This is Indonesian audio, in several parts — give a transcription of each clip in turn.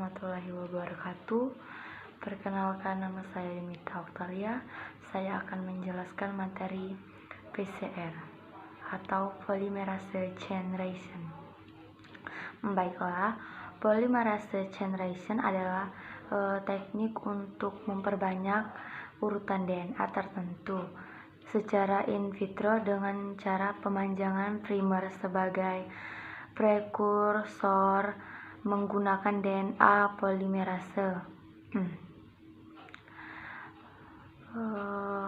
warahmatullahi wabarakatuh. Perkenalkan, nama saya Dimitra Oktalia. Saya akan menjelaskan materi PCR atau polymerase chain reaction. Baiklah, polymerase chain reaction adalah teknik untuk memperbanyak urutan DNA tertentu secara in vitro dengan cara pemanjangan primer sebagai prekursor menggunakan DNA polimerase.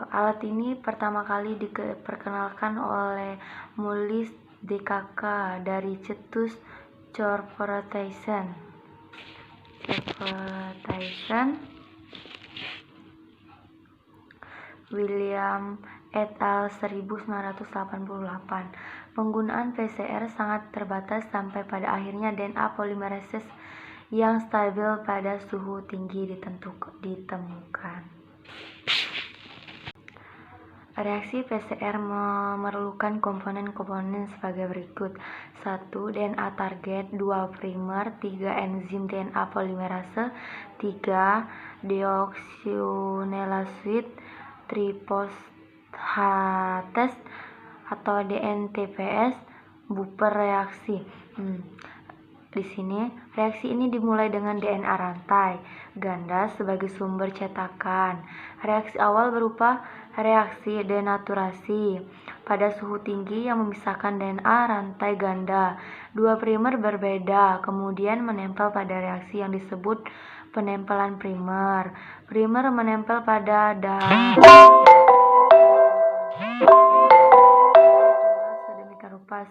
Alat ini pertama kali diperkenalkan oleh Mullis DKK dari cetus Corporation William et al. 1988. Penggunaan PCR sangat terbatas sampai pada akhirnya DNA polimerase yang stabil pada suhu tinggi ditemukan. Reaksi PCR memerlukan komponen-komponen sebagai berikut: 1. DNA target, 2. primer, 3. enzim DNA polimerase, 3. deoxynilasid triphosphatase atau DNTPS, buffer reaksi. Di sini reaksi ini dimulai dengan DNA rantai ganda sebagai sumber cetakan. Reaksi awal berupa reaksi denaturasi pada suhu tinggi yang memisahkan DNA rantai ganda. Dua primer berbeda kemudian menempel pada reaksi yang disebut penempelan primer. Primer menempel pada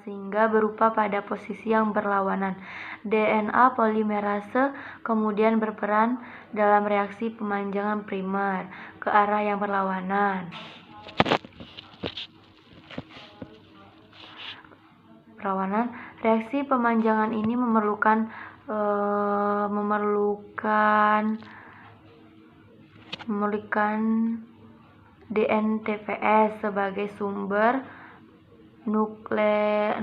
sehingga berupa pada posisi yang berlawanan. DNA polimerase kemudian berperan dalam reaksi pemanjangan primer ke arah yang berlawanan. Reaksi pemanjangan ini memerlukan DNTPS sebagai sumber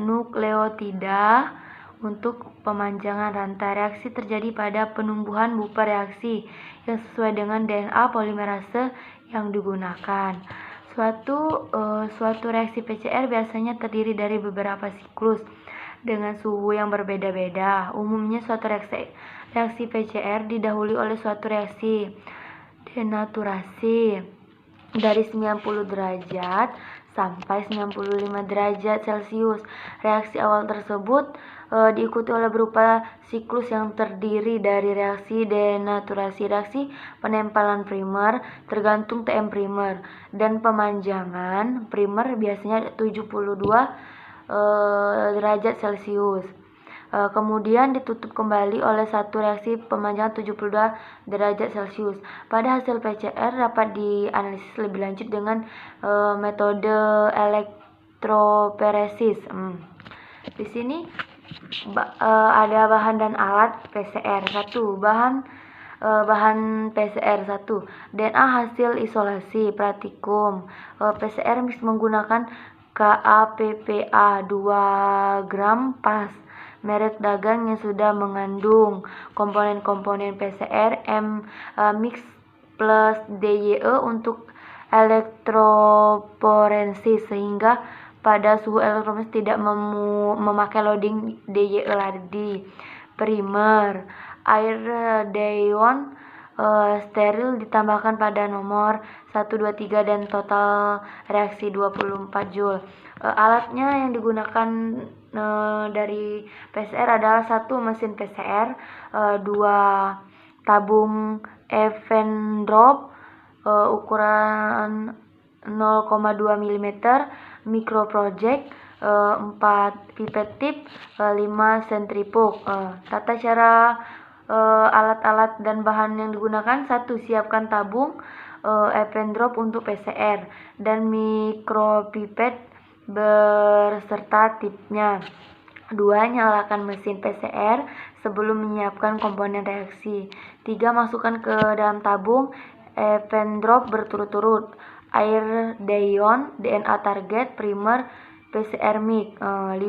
nukleotida untuk pemanjangan rantai. Reaksi terjadi pada penumbuhan buffer reaksi yang sesuai dengan DNA polimerase yang digunakan. Suatu reaksi PCR biasanya terdiri dari beberapa siklus dengan suhu yang berbeda-beda. Umumnya suatu reaksi PCR didahului oleh suatu reaksi denaturasi dari 90 derajat sampai 95 derajat Celcius. Reaksi awal tersebut diikuti oleh berupa siklus yang terdiri dari reaksi denaturasi, reaksi penempelan primer tergantung TM primer, dan pemanjangan primer biasanya 72 derajat Celcius. Kemudian ditutup kembali oleh satu reaksi pemanjangan 72 derajat Celcius. Pada hasil PCR dapat dianalisis lebih lanjut dengan metode elektroporesis. Di sini ada bahan dan alat PCR. 1. Bahan PCR 1. DNA hasil isolasi praktikum. PCR menggunakan KAPPA 2 gram pas, merek dagang yang sudah mengandung komponen-komponen PCR mix plus DYE untuk elektroporesis, sehingga pada suhu elektroporesis tidak memakai loading DYE lagi. Primer, air dion steril ditambahkan pada nomor 1, 2, 3 dan total reaksi 24 Joule. Alatnya yang digunakan dari PCR adalah 1. Mesin PCR, 2. tabung Evendrop ukuran 0,2 mm, microproject, 4. pipet tip, 5. sentrifug. Tata cara alat-alat dan bahan yang digunakan: 1. Siapkan tabung Evendrop untuk PCR dan micropipet beserta tipnya. 2. Nyalakan mesin PCR sebelum menyiapkan komponen reaksi. 3. Masukkan ke dalam tabung Evendrop berturut-turut air dion, DNA target, primer, PCR mix. 5.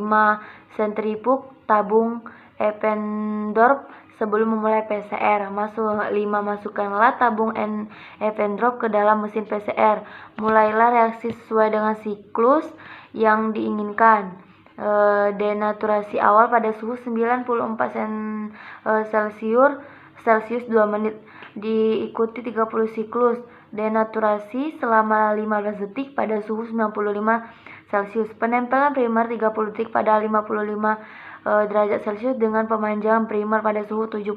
sentrifug tabung Evendrop sebelum memulai PCR. 5. Masukkanlah tabung Evendrop ke dalam mesin PCR. Mulailah reaksi sesuai dengan siklus yang diinginkan. Denaturasi awal pada suhu 94 Celcius 2 menit, diikuti 30 siklus. Denaturasi selama 15 detik pada suhu 95 Celcius. Penempelan primer 30 detik pada 55 derajat Celcius dengan pemanjangan primer pada suhu 72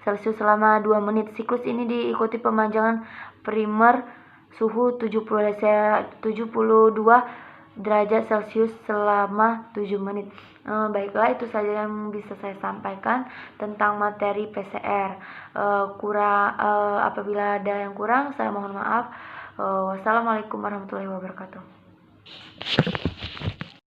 Celcius selama 2 menit. Siklus ini diikuti pemanjangan primer suhu 72 derajat Celcius selama 7 menit. Baiklah, itu saja yang bisa saya sampaikan tentang materi PCR. Apabila ada yang kurang, saya mohon maaf. Wassalamualaikum warahmatullahi wabarakatuh.